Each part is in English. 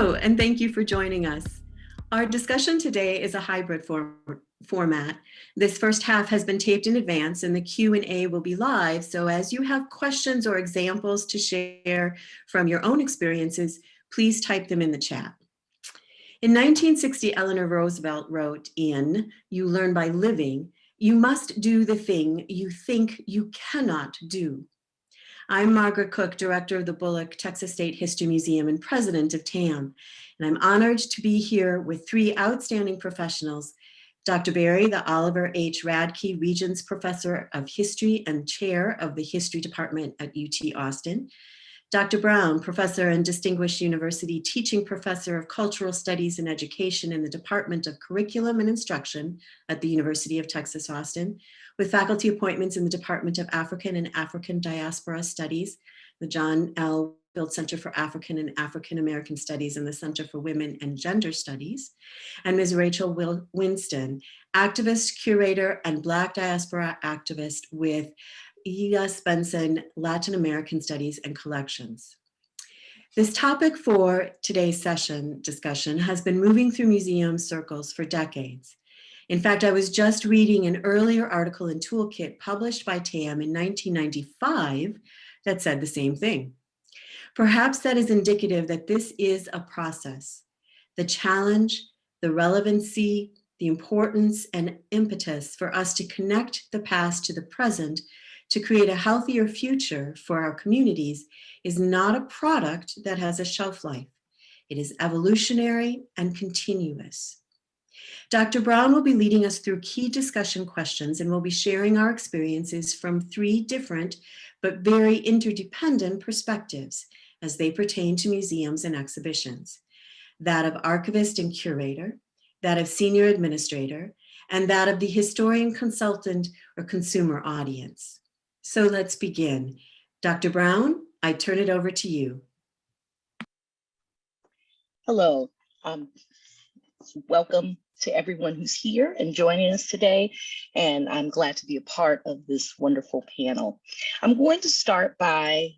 Hello, and thank you for joining us. Our discussion today is a hybrid format. This first half has been taped in advance and the Q&A will be live, so as you have questions or examples to share from your own experiences, please type them in the chat. In 1960, Eleanor Roosevelt wrote in You Learn by Living, you must do the thing you think you cannot do. I'm Margaret Cook, Director of the Bullock Texas State History Museum and President of TAM, and I'm honored to be here with three outstanding professionals, Dr. Barry, the Oliver H. Radke Regents Professor of History and Chair of the History Department at UT Austin, Dr. Brown, Professor and Distinguished University Teaching Professor of Cultural Studies and Education in the Department of Curriculum and Instruction at the University of Texas Austin, with faculty appointments in the Department of African and African Diaspora Studies, the John L. Field Center for African and African American Studies and the Center for Women and Gender Studies, and Ms. Rachel Winston, activist, curator, and Black diaspora activist with E.S. Benson Latin American Studies and Collections. This topic for today's discussion has been moving through museum circles for decades. In fact, I was just reading an earlier article in Toolkit published by TAM in 1995 that said the same thing. Perhaps that is indicative that this is a process. The challenge, the relevancy, the importance, and impetus for us to connect the past to the present to create a healthier future for our communities is not a product that has a shelf life. It is evolutionary and continuous. Dr. Brown will be leading us through key discussion questions and will be sharing our experiences from three different but very interdependent perspectives as they pertain to museums and exhibitions: that of archivist and curator, that of senior administrator, and that of the historian, consultant, or consumer audience. So let's begin. Dr. Brown, I turn it over to you. Hello, welcome to everyone who's here and joining us today, and I'm glad to be a part of this wonderful panel. I'm going to start by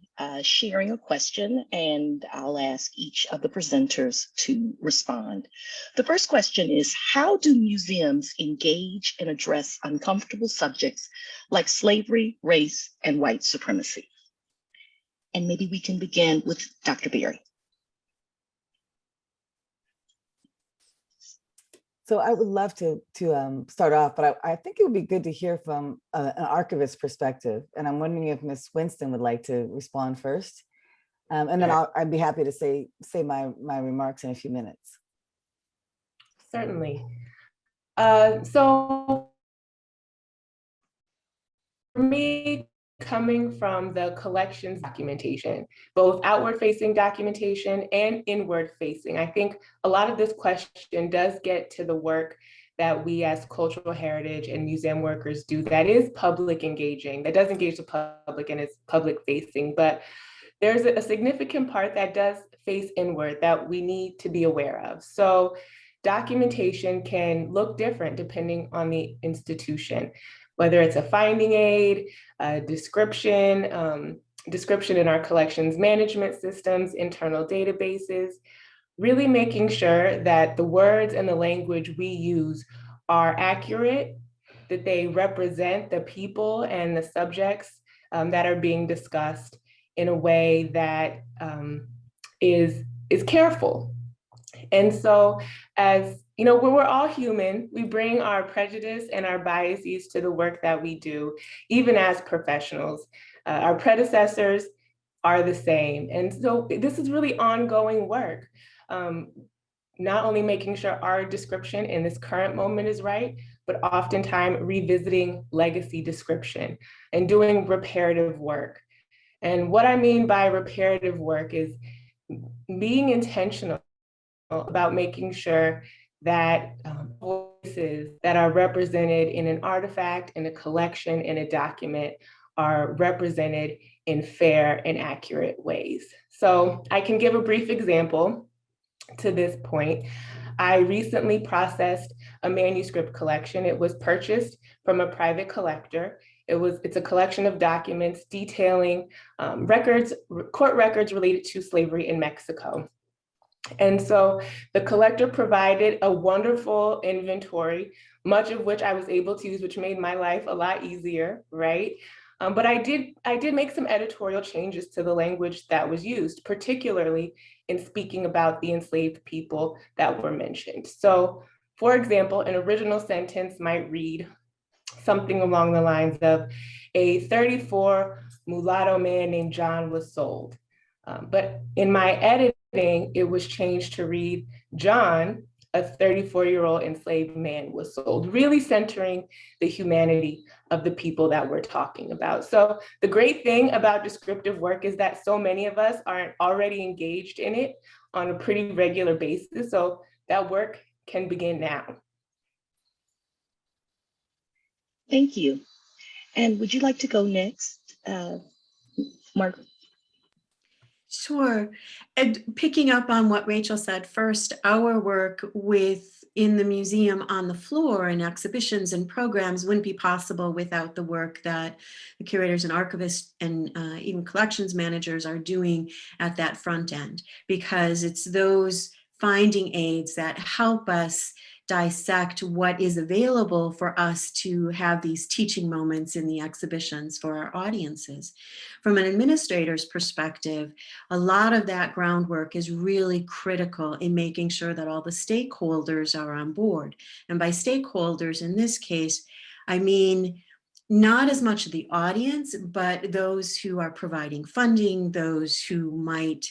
sharing a question, and I'll ask each of the presenters to respond. The first question is, how do museums engage and address uncomfortable subjects like slavery, race, and white supremacy? And maybe we can begin with Dr. Barry. So I would love to start off, but I think it would be good to hear from an archivist perspective. And I'm wondering if Ms. Winston would like to respond first. And then I'd be happy to say my remarks in a few minutes. Certainly. So for me, coming from the collections documentation, both outward-facing documentation and inward-facing, I think a lot of this question does get to the work that we as cultural heritage and museum workers do that is public engaging, that does engage the public and is public-facing, but there's a significant part that does face inward that we need to be aware of. So documentation can look different depending on the institution, whether it's a finding aid, a description in our collections management systems, internal databases, really making sure that the words and the language we use are accurate, that they represent the people and the subjects that are being discussed in a way that is careful. And so, as you know, we're all human. We bring our prejudice and our biases to the work that we do, even as professionals. Our predecessors are the same. And so this is really ongoing work, not only making sure our description in this current moment is right, but oftentimes revisiting legacy description and doing reparative work. And what I mean by reparative work is being intentional about making sure that voices that are represented in an artifact, in a collection, in a document are represented in fair and accurate ways. So I can give a brief example to this point. I recently processed a manuscript collection. It was purchased from a private collector. It's a collection of documents detailing court records related to slavery in Mexico. And so the collector provided a wonderful inventory, much of which I was able to use, which made my life a lot easier, right? But I did make some editorial changes to the language that was used, particularly in speaking about the enslaved people that were mentioned. So, for example, an original sentence might read something along the lines of, a 34 mulatto man named John was sold. But in my editing, it was changed to read, John, a 34-year-old enslaved man, was sold, really centering the humanity of the people that we're talking about. So the great thing about descriptive work is that so many of us are already engaged in it on a pretty regular basis. So that work can begin now. Thank you. And would you like to go next, Margaret? Sure. And picking up on what Rachel said first, our work in the museum on the floor and exhibitions and programs wouldn't be possible without the work that the curators and archivists and even collections managers are doing at that front end, because it's those finding aids that help us dissect what is available for us to have these teaching moments in the exhibitions for our audiences. From an administrator's perspective, a lot of that groundwork is really critical in making sure that all the stakeholders are on board. And by stakeholders in this case, I mean not as much the audience, but those who are providing funding, those who might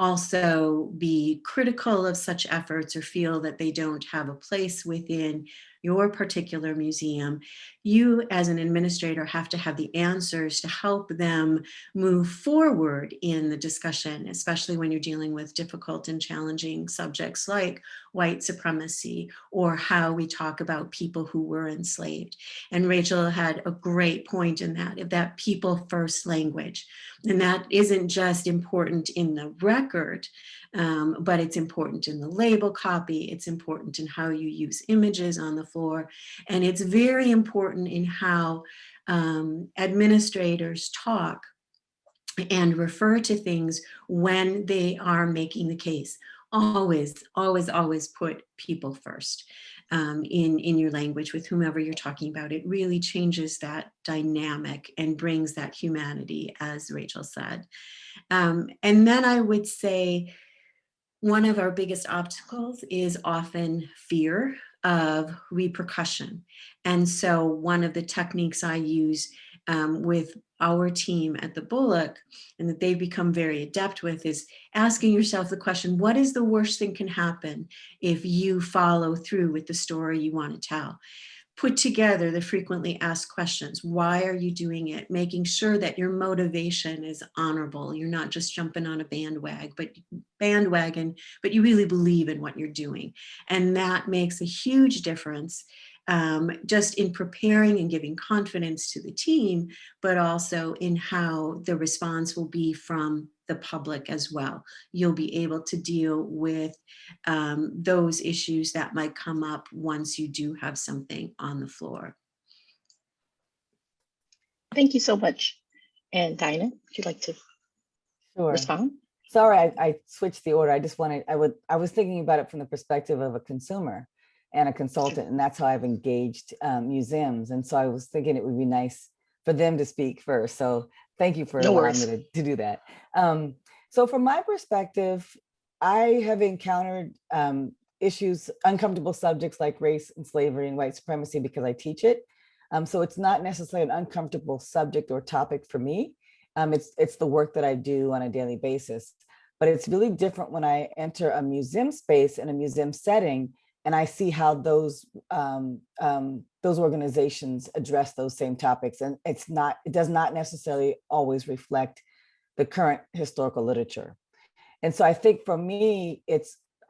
also be critical of such efforts or feel that they don't have a place within your particular museum. You as an administrator have to have the answers to help them move forward in the discussion, especially when you're dealing with difficult and challenging subjects like white supremacy or how we talk about people who were enslaved. And Rachel had a great point in that people first language. And that isn't just important in the record, but it's important in the label copy. It's important in how you use images on the floor. And it's very important in how administrators talk and refer to things when they are making the case. Always, always, always put people first in your language with whomever you're talking about. It really changes that dynamic and brings that humanity, as Rachel said. And then I would say one of our biggest obstacles is often fear of repercussion. And so one of the techniques I use with our team at the Bullock, and that they've become very adept with, is asking yourself the question, what is the worst thing can happen if you follow through with the story you want to tell? Put together the frequently asked questions. Why are you doing it? Making sure that your motivation is honorable. You're not just jumping on a bandwagon, but you really believe in what you're doing. And that makes a huge difference just in preparing and giving confidence to the team, but also in how the response will be from the public as well. You'll be able to deal with those issues that might come up once you do have something on the floor. Thank you so much. And Dinah, would you like to respond? Sorry, I switched the order. I was thinking about it from the perspective of a consumer and a consultant, and that's how I've engaged museums. And so I was thinking it would be nice for them to speak first. So thank you for allowing me to do that. So from my perspective, I have encountered issues, uncomfortable subjects like race and slavery and white supremacy because I teach it. So it's not necessarily an uncomfortable subject or topic for me. It's the work that I do on a daily basis. But it's really different when I enter a museum space in a museum setting and I see how those organizations address those same topics. And it does not necessarily always reflect the current historical literature. And so I think for me,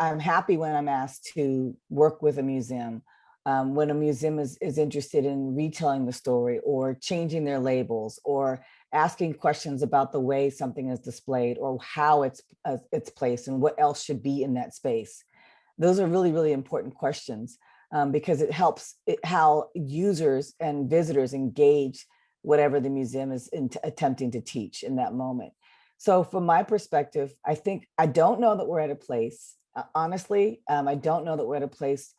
I'm happy when I'm asked to work with a museum, when a museum is interested in retelling the story or changing their labels or asking questions about the way something is displayed or how it's placed and what else should be in that space. Those are really, really important questions because it helps how users and visitors engage whatever the museum is attempting to teach in that moment. So from my perspective, I don't know that we're at a place, honestly, I don't know that we're at a place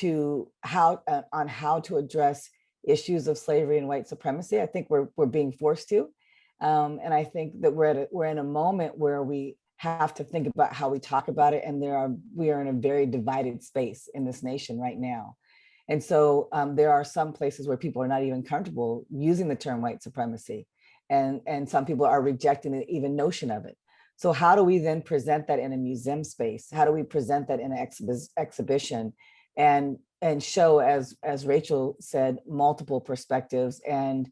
on how to address issues of slavery and white supremacy. I think we're being forced to. And I think that we're in a moment where we have to think about how we talk about it. And we are in a very divided space in this nation right now. And so there are some places where people are not even comfortable using the term white supremacy. And some people are rejecting the even notion of it. So how do we then present that in a museum space? How do we present that in an exhibition and show, as Rachel said, multiple perspectives, and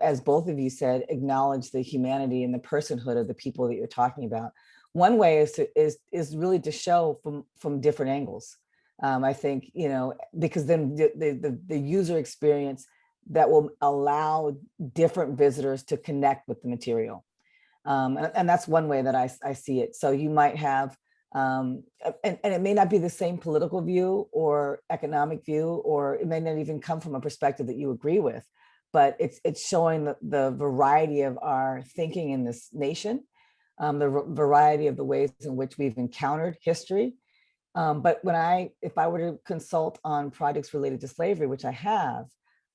as both of you said, acknowledge the humanity and the personhood of the people that you're talking about. One way is really to show from different angles. I think, because then the user experience that will allow different visitors to connect with the material. And that's one way that I see it. So you might have, and it may not be the same political view or economic view, or it may not even come from a perspective that you agree with, but it's showing the variety of our thinking in this nation, the variety of the ways in which we've encountered history. But if I were to consult on projects related to slavery, which I have,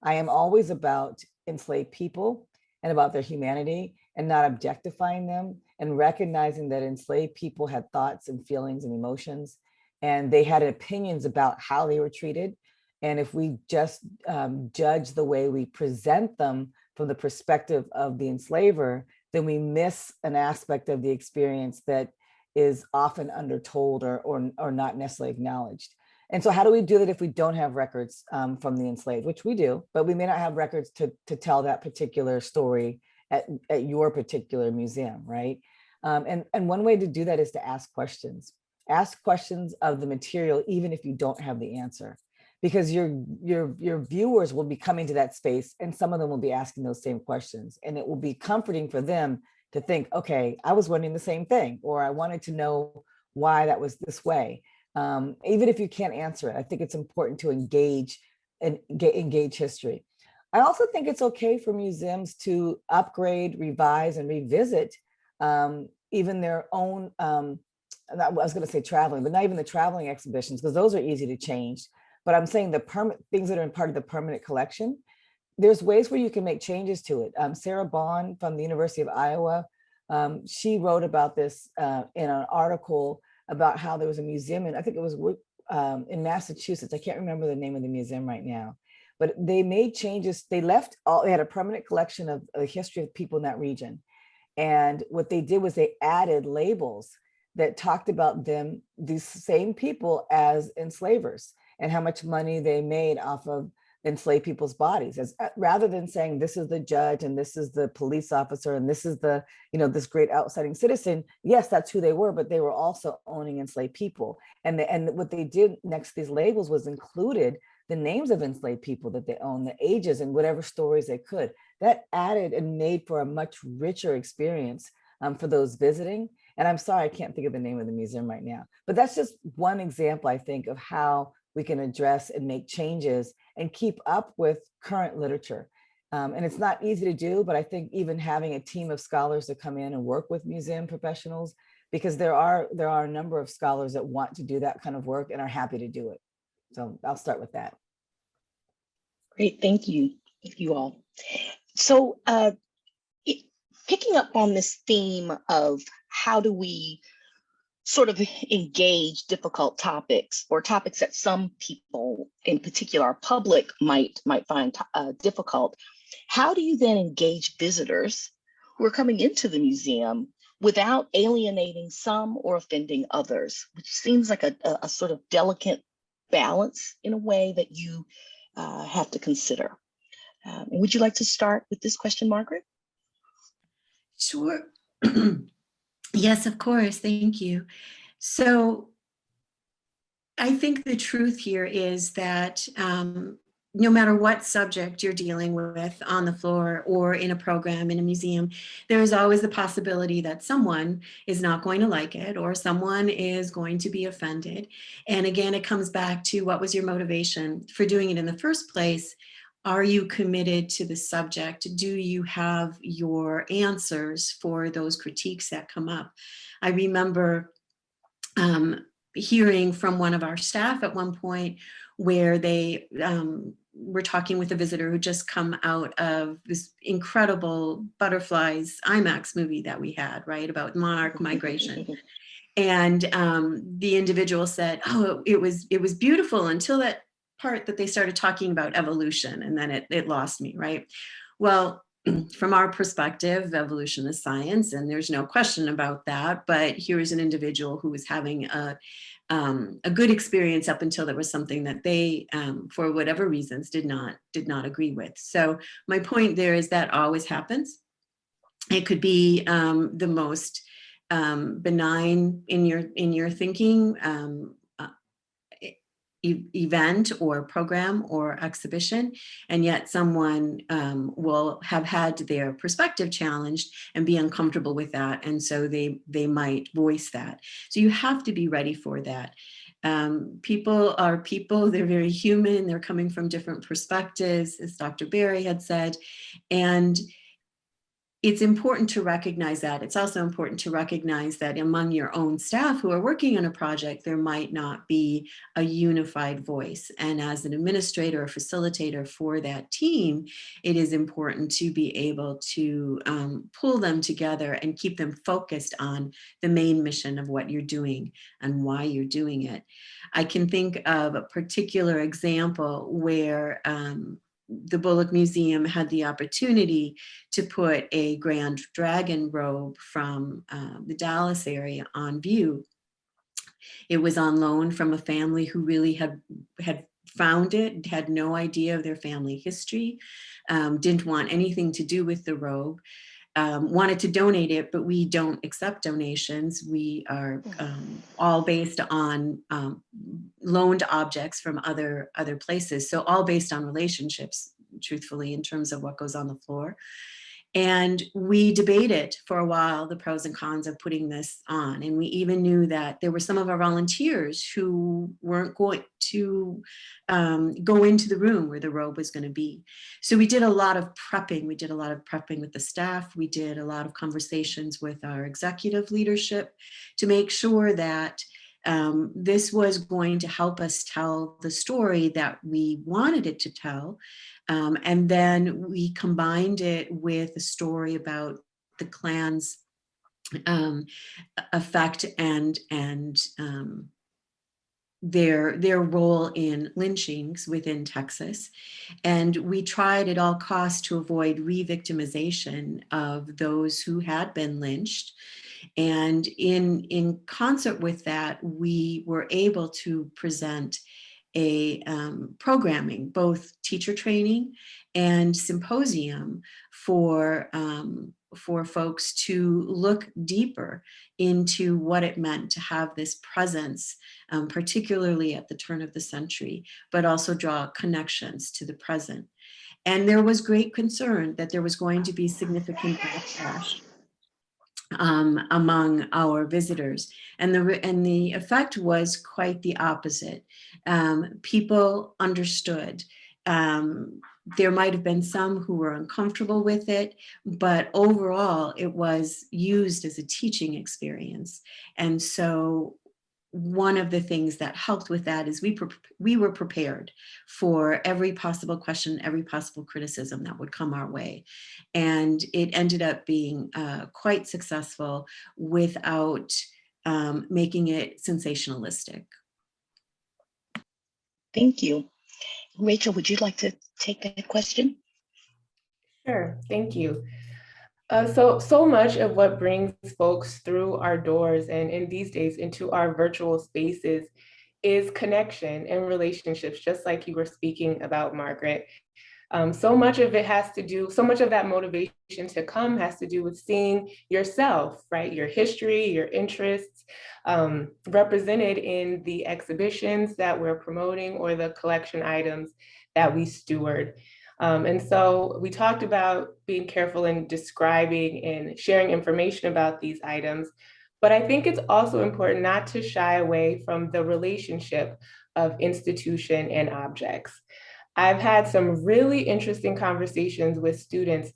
I am always about enslaved people and about their humanity and not objectifying them, and recognizing that enslaved people had thoughts and feelings and emotions, and they had opinions about how they were treated. And if we just judge the way we present them from the perspective of the enslaver, then we miss an aspect of the experience that is often undertold or not necessarily acknowledged. And so how do we do that if we don't have records from the enslaved, which we do, but we may not have records to tell that particular story at your particular museum, right? And one way to do that is to ask questions. Ask questions of the material, even if you don't have the answer, because your viewers will be coming to that space, and some of them will be asking those same questions, and it will be comforting for them to think, okay, I was wondering the same thing, or I wanted to know why that was this way. Even if you can't answer it, I think it's important to engage history. I also think it's okay for museums to upgrade, revise, and revisit even their own, I was going to say traveling, but not even the traveling exhibitions, because those are easy to change. But I'm saying the things that are part of the permanent collection, there's ways where you can make changes to it. Sarah Bond from the University of Iowa, she wrote about this in an article about how there was a museum, and I think it was in Massachusetts. I can't remember the name of the museum right now, but they made changes. They had a permanent collection of the history of people in that region. And what they did was they added labels that talked about them, these same people, as enslavers, and how much money they made off of enslaved people's bodies, rather than saying this is the judge and this is the police officer and this is the, this great outside citizen. Yes, that's who they were, but they were also owning enslaved people. And what they did next to these labels was included the names of enslaved people that they own, the ages, and whatever stories they could. That added and made for a much richer experience for those visiting. And I'm sorry, I can't think of the name of the museum right now, but that's just one example, I think, of how we can address and make changes and keep up with current literature. And it's not easy to do, but I think even having a team of scholars to come in and work with museum professionals, because there are a number of scholars that want to do that kind of work and are happy to do it. So I'll start with that. Great, thank you all. So picking up on this theme of how do we sort of engage difficult topics, or topics that some people, in particular our public, might find difficult, how do you then engage visitors who are coming into the museum without alienating some or offending others, which seems like a sort of delicate balance in a way that you have to consider. Would you like to start with this question, Margaret? Sure. Yes, of course. Thank you. So I think the truth here is that no matter what subject you're dealing with on the floor or in a program in a museum, there is always the possibility that someone is not going to like it, or someone is going to be offended. And again, it comes back to what was your motivation for doing it in the first place. Are you committed to the subject? Do you have your answers for those critiques that come up? I remember hearing from one of our staff at one point where they were talking with a visitor who just come out of this incredible Butterflies IMAX movie that we had, right, about monarch migration. And the individual said, oh, it was beautiful until that part that they started talking about evolution, and then it lost me, right? Well, from our perspective, evolution is science, and there's no question about that. But here's an individual who was having a good experience up until there was something that they, for whatever reasons, did not agree with. So my point there is that always happens. It could be the most benign in your thinking event or program or exhibition, and yet someone will have had their perspective challenged and be uncomfortable with that, and so they might voice that. So you have to be ready for that. People are people, they're very human, they're coming from different perspectives, as Dr. Berry had said, and it's important to recognize that. It's also important to recognize that among your own staff who are working on a project, there might not be a unified voice. And as an administrator or facilitator for that team, it is important to be able to pull them together and keep them focused on the main mission of what you're doing and why you're doing it. I can think of a particular example where the Bullock Museum had the opportunity to put a Grand Dragon robe from the Dallas area on view. It was on loan from a family who really had found it, had no idea of their family history, didn't want anything to do with the robe. Wanted to donate it, but we don't accept donations. We are all based on loaned objects from other places. So all based on relationships, truthfully, in terms of what goes on the floor. And we debated for a while the pros and cons of putting this on. And we even knew that there were some of our volunteers who weren't going to go into the room where the robe was going to be. So we did a lot of prepping. We did a lot of prepping with the staff. We did a lot of conversations with our executive leadership to make sure that this was going to help us tell the story that we wanted it to tell. And then we combined it with a story about the Klan's effect and their role in lynchings within Texas. And we tried at all costs to avoid re-victimization of those who had been lynched. And in concert with that, we were able to present a programming, both teacher training and symposium for folks to look deeper into what it meant to have this presence, particularly at the turn of the century, but also draw connections to the present. And there was great concern that there was going to be significant backlash among our visitors, and the effect was quite the opposite. People understood. There might have been some who were uncomfortable with it, but overall it was used as a teaching experience. And so one of the things that helped with that is we were prepared for every possible question, every possible criticism that would come our way. And it ended up being quite successful without making it sensationalistic. Thank you. Rachel, would you like to take that question? Sure, thank you. So much of what brings folks through our doors and in these days into our virtual spaces is connection and relationships, just like you were speaking about, Margaret. So much of that motivation to come has to do with seeing yourself, right? Your history, your interests represented in the exhibitions that we're promoting or the collection items that we steward. And so we talked about being careful in describing and sharing information about these items, but I think it's also important not to shy away from the relationship of institution and objects. I've had some really interesting conversations with students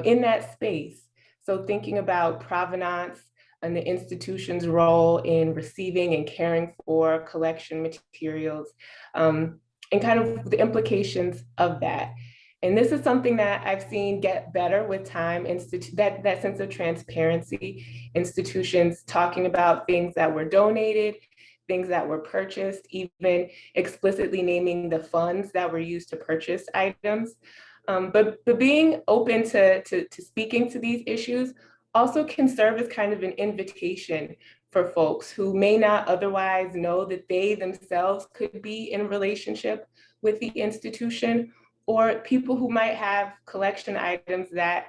in that space. So thinking about provenance and the institution's role in receiving and caring for collection materials, and kind of the implications of that. And this is something that I've seen get better with time, that sense of transparency, institutions talking about things that were donated, things that were purchased, even explicitly naming the funds that were used to purchase items. But being open to speaking to these issues also can serve as kind of an invitation for folks who may not otherwise know that they themselves could be in relationship with the institution, or people who might have collection items that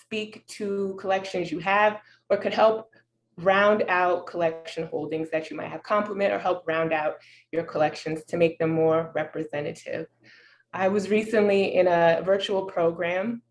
speak to collections you have or could help round out collection holdings that you might have, complement or help round out your collections to make them more representative. I was recently in a virtual program.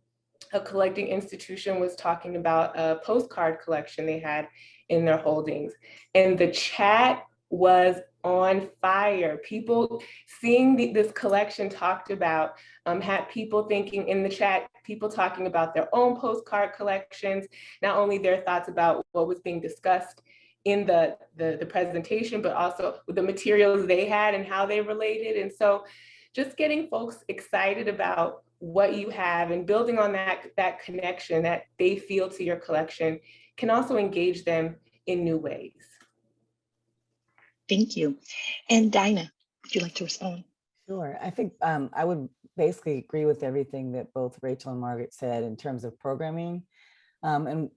A collecting institution was talking about a postcard collection they had in their holdings, and the chat was on fire. People seeing this collection talked about had people thinking in the chat, people talking about their own postcard collections, not only their thoughts about what was being discussed in the presentation, but also the materials they had and how they related. And so just getting folks excited about what you have and building on that connection that they feel to your collection can also engage them in new ways. Thank you. And Dinah, would you like to respond? Sure. I think I would basically agree with everything that both Rachel and Margaret said in terms of programming, and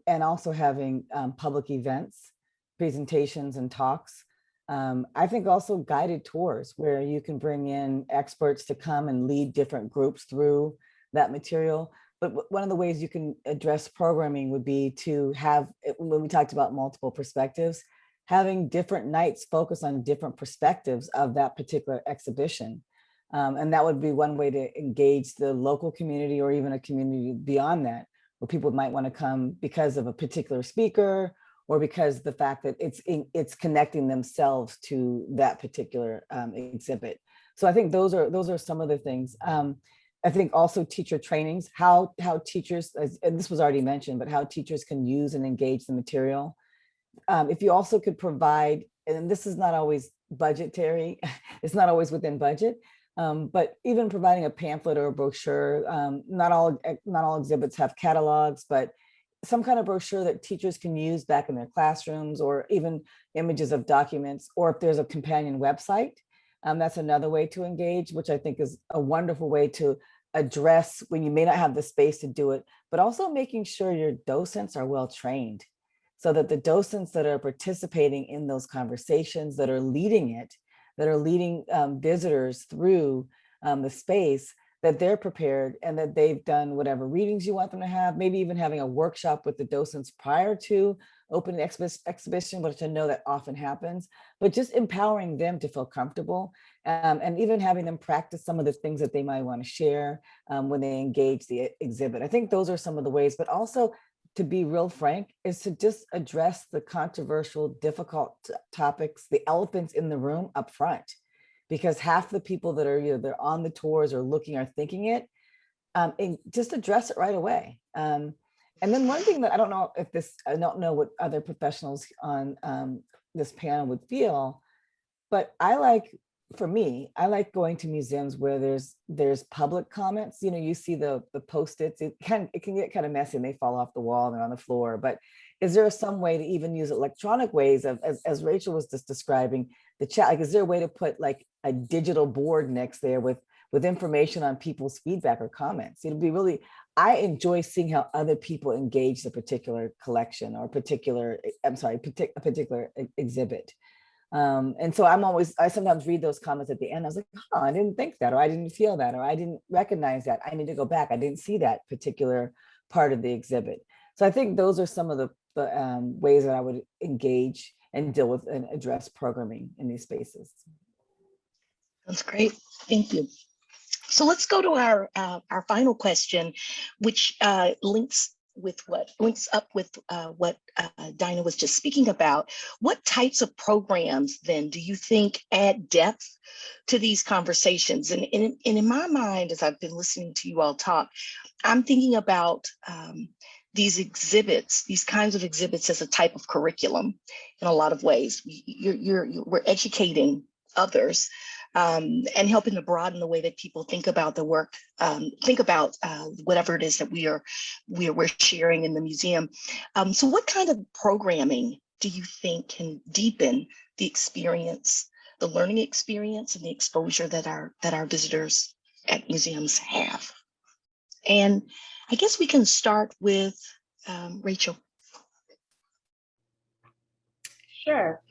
also having public events, presentations, and talks. I think also guided tours where you can bring in experts to come and lead different groups through that material. But one of the ways you can address programming would be to have, when we talked about multiple perspectives, having different nights focus on different perspectives of that particular exhibition. And that would be one way to engage the local community or even a community beyond that, where people might want to come because of a particular speaker or because the fact that it's connecting themselves to that particular exhibit. So I think those are some of the things. I think also teacher trainings, how teachers, and this was already mentioned, but how teachers can use and engage the material. If you also could provide, and this is not always budgetary, it's not always within budget, but even providing a pamphlet or a brochure, not all exhibits have catalogs, but some kind of brochure that teachers can use back in their classrooms, or even images of documents, or if there's a companion website, that's another way to engage, which I think is a wonderful way to address when you may not have the space to do it, but also making sure your docents are well trained, so that the docents that are participating in those conversations, that are leading it, that are leading visitors through the space, that they're prepared and that they've done whatever readings you want them to have, maybe even having a workshop with the docents prior to opening exhibition, which I know that often happens, but just empowering them to feel comfortable, and even having them practice some of the things that they might want to share when they engage the exhibit. I think those are some of the ways, but also, to be real frank, is to just address the controversial, difficult topics, the elephants in the room up front, because half the people that are either on the tours or looking are thinking it, and just address it right away. And then one thing that I don't know what other professionals on this panel would feel, but for me, I like going to museums where there's public comments. You see the Post-its, it can get kind of messy and they fall off the wall and they're on the floor, but is there some way to even use electronic ways of, as Rachel was just describing, the chat, like, is there a way to put like a digital board next there with information on people's feedback or comments? It'd be really, I enjoy seeing how other people engage the particular collection or a particular exhibit. And so I sometimes read those comments at the end. I was like, oh, I didn't think that, or I didn't feel that, or I didn't recognize that. I need to go back. I didn't see that particular part of the exhibit. So I think those are some of the ways that I would engage and deal with and address programming in these spaces. That's great. Thank you. So let's go to our final question, which links what Dinah was just speaking about. What types of programs then do you think add depth to these conversations? And in my mind, as I've been listening to you all talk, I'm thinking about these exhibits, these kinds of exhibits as a type of curriculum in a lot of ways. We're educating others and helping to broaden the way that people think about the work, think about whatever it is that we're sharing in the museum. So what kind of programming do you think can deepen the experience, the learning experience and the exposure that our visitors at museums have? And I guess we can start with Rachel. Sure.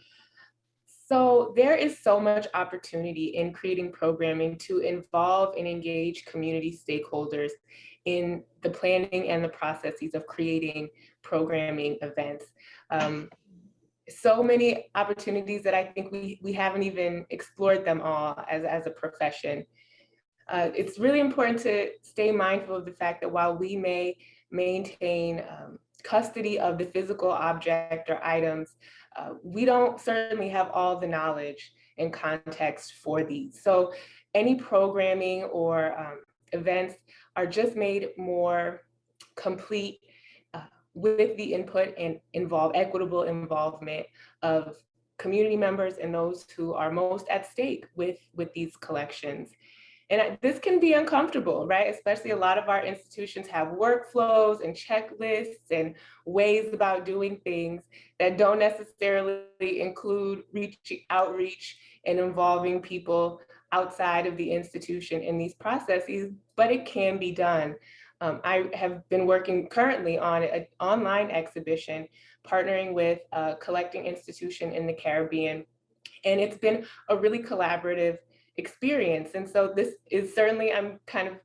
So there is so much opportunity in creating programming to involve and engage community stakeholders in the planning and the processes of creating programming events. So many opportunities that I think we haven't even explored them all as a profession. It's really important to stay mindful of the fact that while we may maintain custody of the physical object or items, we don't certainly have all the knowledge and context for these. So any programming or events are just made more complete with the input and equitable involvement of community members and those who are most at stake with these collections. And this can be uncomfortable, right? Especially a lot of our institutions have workflows and checklists and ways about doing things that don't necessarily include outreach and involving people outside of the institution in these processes, but it can be done. I have been working currently on an online exhibition, partnering with a collecting institution in the Caribbean. And it's been a really collaborative experience. And so this is certainly, I'm kind of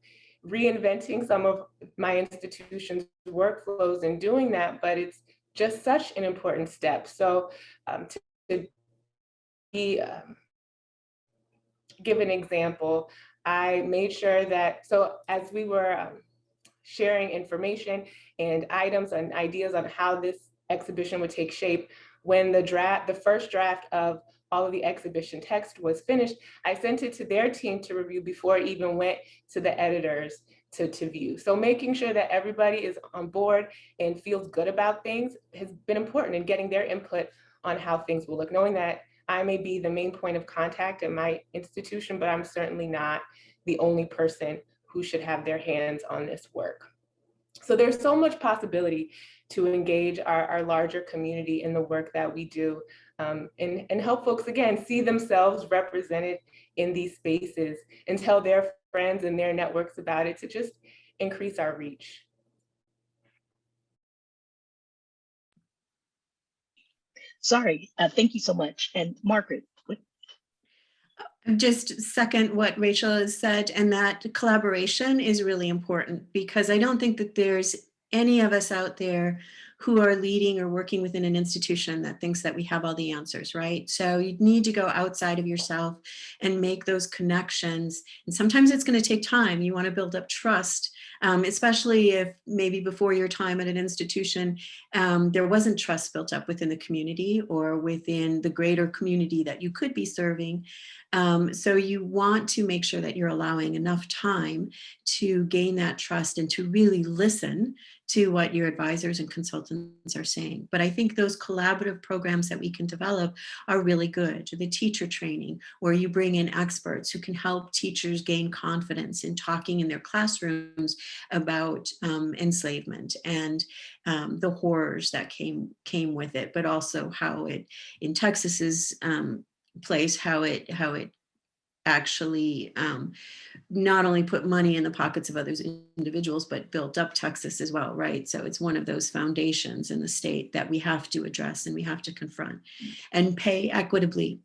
reinventing some of my institution's workflows in doing that, but it's just such an important step. So to give an example, I made sure that, so as we were sharing information and items and ideas on how this exhibition would take shape, when the first draft of all of the exhibition text was finished, I sent it to their team to review before it even went to the editors to view. So making sure that everybody is on board and feels good about things has been important in getting their input on how things will look, knowing that I may be the main point of contact at my institution, but I'm certainly not the only person who should have their hands on this work. So there's so much possibility to engage our larger community in the work that we do, and help folks, again, see themselves represented in these spaces and tell their friends and their networks about it to just increase our reach. Sorry, thank you so much. And Margaret. Just second what Rachel has said, and that collaboration is really important, because I don't think that there's any of us out there who are leading or working within an institution that thinks that we have all the answers, right? So you need to go outside of yourself and make those connections. And sometimes it's going to take time. You want to build up trust, especially if maybe before your time at an institution, there wasn't trust built up within the community or within the greater community that you could be serving. So you want to make sure that you're allowing enough time to gain that trust and to really listen to what your advisors and consultants are saying. But I think those collaborative programs that we can develop are really good. The teacher training, where you bring in experts who can help teachers gain confidence in talking in their classrooms about enslavement and the horrors that came with it, but also how it, in Texas's place, how it actually not only put money in the pockets of other individuals, but built up Texas as well, right? So it's one of those foundations in the state that we have to address and we have to confront and pay equitably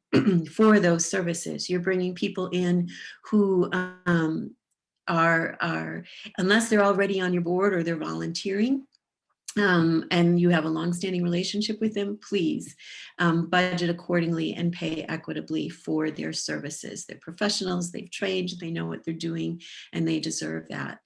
for those services. You're bringing people in who are, unless they're already on your board or they're volunteering, and you have a longstanding relationship with them, please budget accordingly and pay equitably for their services. They're professionals, they've trained, they know what they're doing, and they deserve that.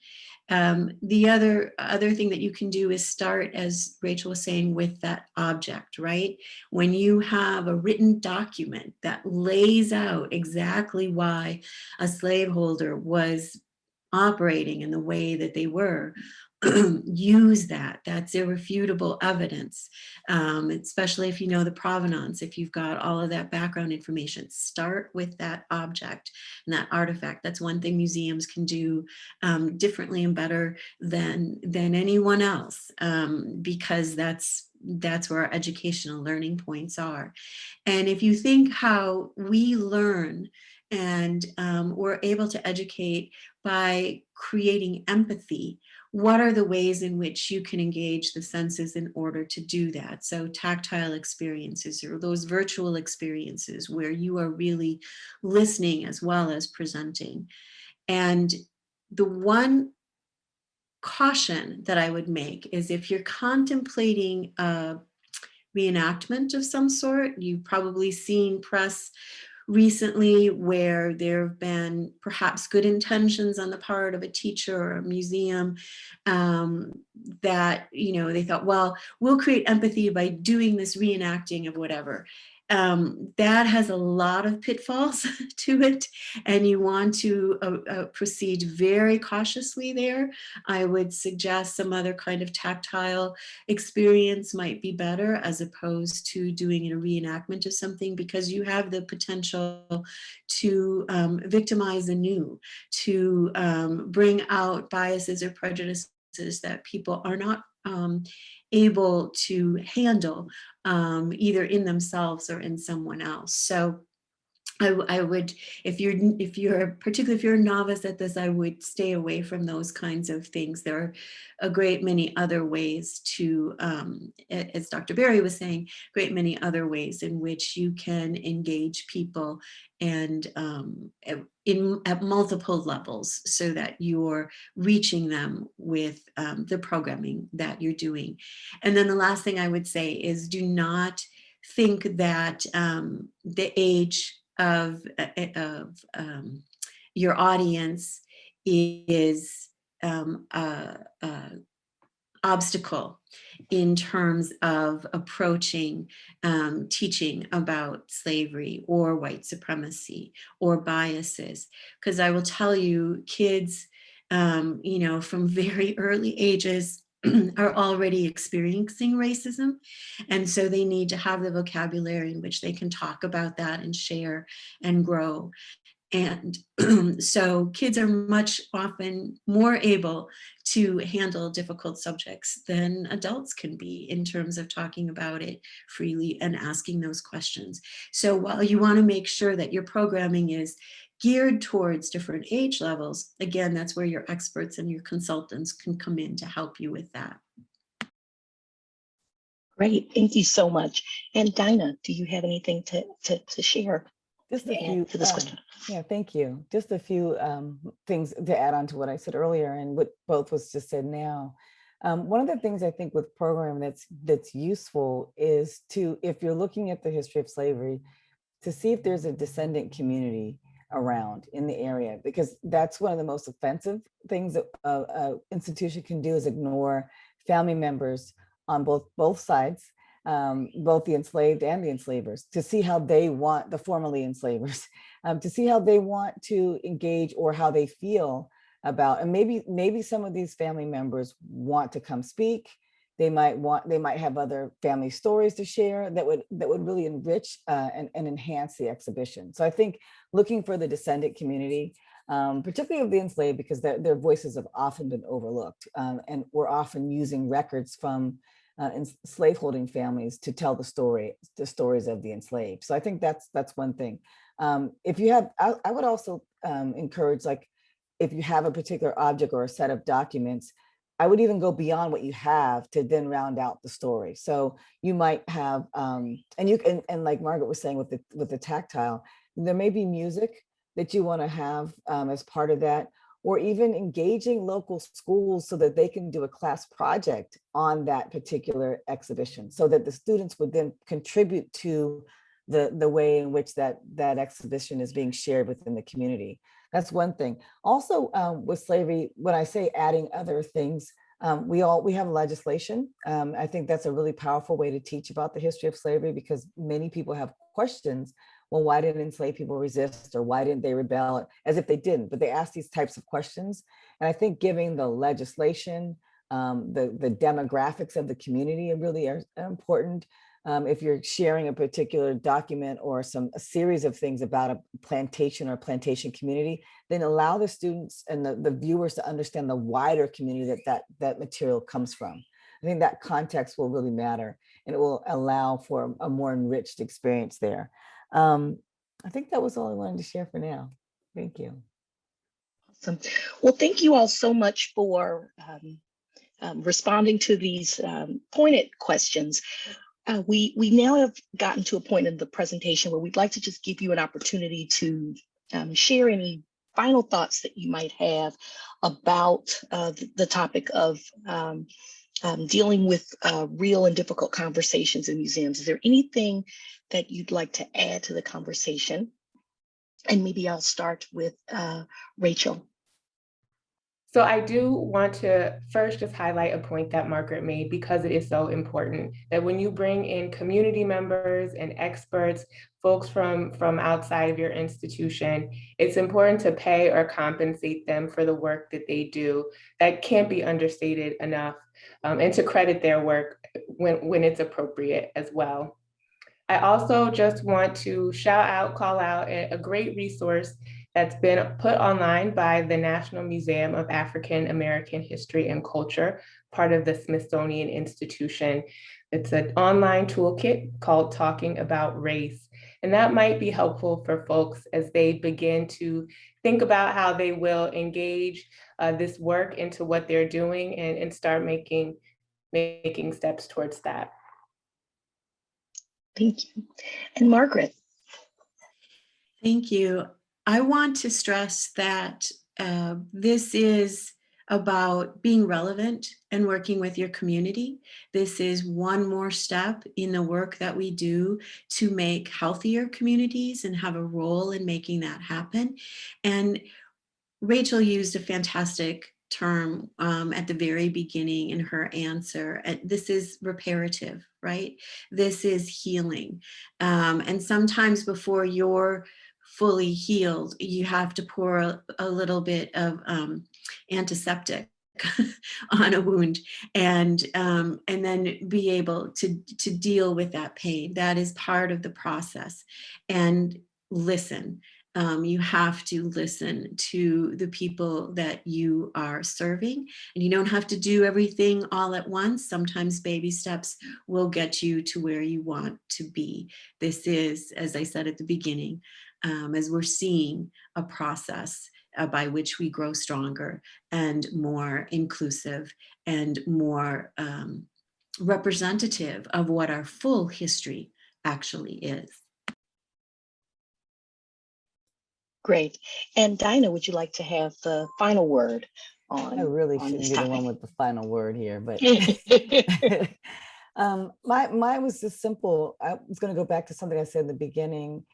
The other thing that you can do is start, as Rachel was saying, with that object, right? When you have a written document that lays out exactly why a slaveholder was operating in the way that they were, use that. That's irrefutable evidence, especially if you know the provenance, if you've got all of that background information. Start with that object and that artifact. That's one thing museums can do differently and better than anyone else, because that's where our educational learning points are. And if you think how we learn and we're able to educate by creating empathy, what are the ways in which you can engage the senses in order to do that? So tactile experiences, or those virtual experiences where you are really listening as well as presenting. And the one caution that I would make is, if you're contemplating a reenactment of some sort, you've probably seen press recently where there have been perhaps good intentions on the part of a teacher or a museum, that, they thought, well, we'll create empathy by doing this reenacting of whatever. That has a lot of pitfalls to it, and you want to proceed very cautiously there. I would suggest some other kind of tactile experience might be better, as opposed to doing a reenactment of something, because you have the potential to victimize anew, to bring out biases or prejudices that people are not able to handle, either in themselves or in someone else. So I would, particularly if you're a novice at this, I would stay away from those kinds of things. There are a great many other ways to, as Dr. Berry was saying, great many other ways in which you can engage people, and at multiple levels, so that you're reaching them with the programming that you're doing. And then the last thing I would say is, do not think that the age of your audience is a obstacle in terms of approaching teaching about slavery or white supremacy or biases. Because I will tell you, kids, from very early ages are already experiencing racism. And so they need to have the vocabulary in which they can talk about that and share and grow. And so kids are much often more able to handle difficult subjects than adults can be, in terms of talking about it freely and asking those questions. So while you want to make sure that your programming is geared towards different age levels, again, that's where your experts and your consultants can come in to help you with that. Great, thank you so much. And Dinah, do you have anything to share? Just a few, to this question. Yeah, thank you. Just a few things to add on to what I said earlier and what both was just said now. One of the things I think with programming that's useful is to, if you're looking at the history of slavery, to see if there's a descendant community around in the area, because that's one of the most offensive things that an institution can do, is ignore family members on both sides, both the enslaved and the enslavers, to see how they want, the formerly enslavers, to see how they want to engage or how they feel about, and maybe some of these family members want to come speak. They might have other family stories to share that would really enrich and enhance the exhibition. So I think looking for the descendant community, particularly of the enslaved, because their voices have often been overlooked, and we're often using records from slaveholding families to tell the stories of the enslaved. So I think that's one thing. If you have, I would also encourage, like, if you have a particular object or a set of documents, I would even go beyond what you have to then round out the story. So you might have, and like Margaret was saying with the tactile, there may be music that you want to have as part of that, or even engaging local schools so that they can do a class project on that particular exhibition, so that the students would then contribute to the way in which that exhibition is being shared within the community. That's one thing. Also, with slavery, when I say adding other things, we have legislation. I think that's a really powerful way to teach about the history of slavery, because many people have questions. Well, why didn't enslaved people resist, or why didn't they rebel? As if they didn't, but they ask these types of questions. And I think giving the legislation, the demographics of the community really are important. If you're sharing a particular document or a series of things about a plantation or plantation community, then allow the students and the viewers to understand the wider community that material comes from. I think that context will really matter, and it will allow for a more enriched experience there. I think that was all I wanted to share for now. Thank you. Awesome. Well, thank you all so much for responding to these pointed questions. We now have gotten to a point in the presentation where we'd like to just give you an opportunity to share any final thoughts that you might have about the topic of dealing with real and difficult conversations in museums. Is there anything that you'd like to add to the conversation? And maybe I'll start with Rachel. So I do want to first just highlight a point that Margaret made, because it is so important that when you bring in community members and experts, folks from outside of your institution, it's important to pay or compensate them for the work that they do. That can't be understated enough, and to credit their work when it's appropriate as well. I also just want to call out a great resource that's been put online by the National Museum of African American History and Culture, part of the Smithsonian Institution. It's an online toolkit called Talking About Race. And that might be helpful for folks as they begin to think about how they will engage this work into what they're doing, and start making steps towards that. Thank you. And Margaret. Thank you. I want to stress that this is about being relevant and working with your community. This is one more step in the work that we do to make healthier communities and have a role in making that happen. And Rachel used a fantastic term at the very beginning in her answer. This is reparative, right? This is healing. And sometimes before you're fully healed, you have to pour a little bit of antiseptic on a wound, and then be able to deal with that pain. That is part of the process. And listen. You have to listen to the people that you are serving, and you don't have to do everything all at once. Sometimes baby steps will get you to where you want to be. This is, as I said at the beginning, as we're seeing a process by which we grow stronger and more inclusive and more representative of what our full history actually is. Great. And Dinah, would you like to have the final word on? I really on shouldn't this be the topic? one with the final word here, but mine was just simple. I was going to go back to something I said in the beginning.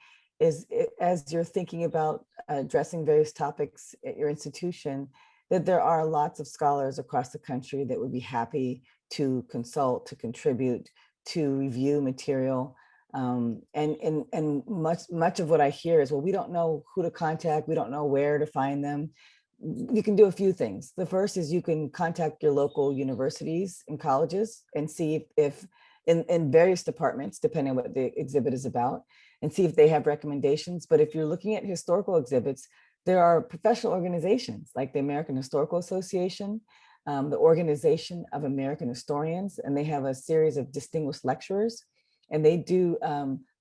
As you're thinking about addressing various topics at your institution, that there are lots of scholars across the country that would be happy to consult, to contribute, to review material. And much of what I hear is, well, we don't know who to contact, we don't know where to find them. You can do a few things. The first is you can contact your local universities and colleges and see if in various departments, depending on what the exhibit is about, and see if they have recommendations. But if you're looking at historical exhibits, there are professional organizations like the American Historical Association, the Organization of American Historians, and they have a series of distinguished lecturers. And they do,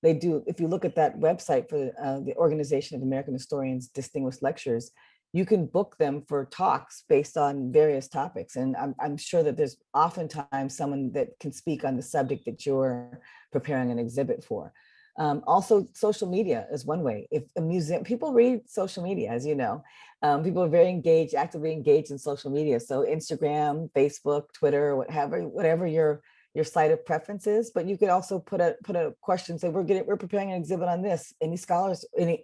if you look at that website for the Organization of American Historians Distinguished Lectures, you can book them for talks based on various topics. And I'm sure that there's oftentimes someone that can speak on the subject that you're preparing an exhibit for. Also, social media is one way. If a museum, people read social media, as you know, people are very engaged, actively engaged in social media. So Instagram, Facebook, Twitter, whatever your site of preference is, but you could also put a question, say, we're preparing an exhibit on this. Any scholars, can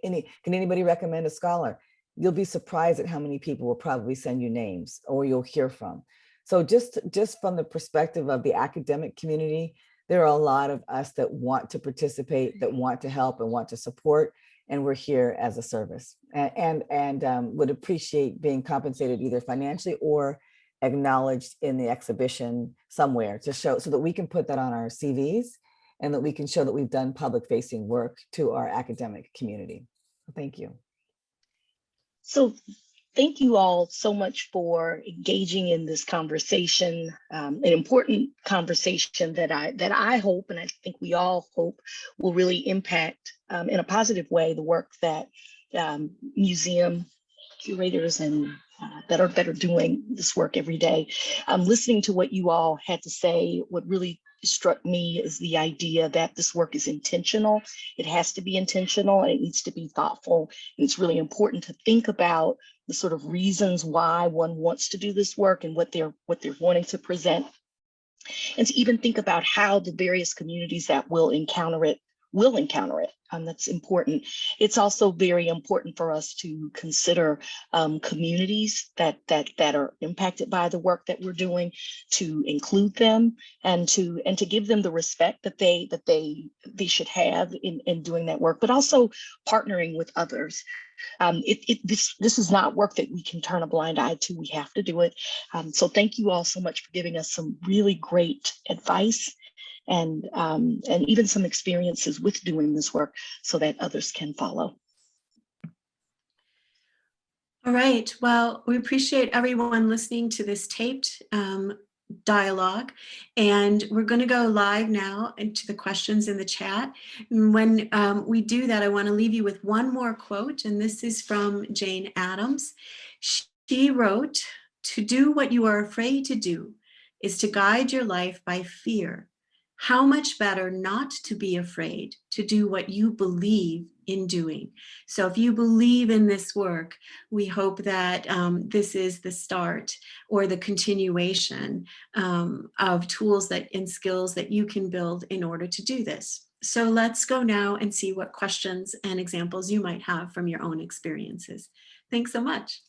anybody recommend a scholar? you'll be surprised at how many people will probably send you names or you'll hear from. So just from the perspective of the academic community, there are a lot of us that want to participate, that want to help and want to support, and we're here as a service, and would appreciate being compensated either financially or acknowledged in the exhibition somewhere to show, so that we can put that on our CVs and that we can show that we've done public facing work to our academic community. Thank you. So thank you all so much for engaging in this conversation, an important conversation that I hope, and I think we all hope, will really impact in a positive way the work that museum curators and that are doing this work every day. Listening to what you all had to say, what really struck me is the idea that this work is intentional. It has to be intentional and it needs to be thoughtful. And it's really important to think about the sort of reasons why one wants to do this work and what they're wanting to present. And to even think about how the various communities that will encounter it. That's important. It's also very important for us to consider communities that are impacted by the work that we're doing, to include them and to give them the respect that they should have in doing that work, but also partnering with others. This is not work that we can turn a blind eye to. We have to do it. So thank you all so much for giving us some really great advice and even some experiences with doing this work so that others can follow. All right. Well, we appreciate everyone listening to this taped dialogue, and we're going to go live now into the questions in the chat. And when we do that, I want to leave you with one more quote, and this is from Jane Addams. She wrote, "To do what you are afraid to do is to guide your life by fear. How much better not to be afraid to do what you believe in doing." So if you believe in this work, we hope that this is the start or the continuation of tools and skills that you can build in order to do this. So let's go now and see what questions and examples you might have from your own experiences. Thanks so much.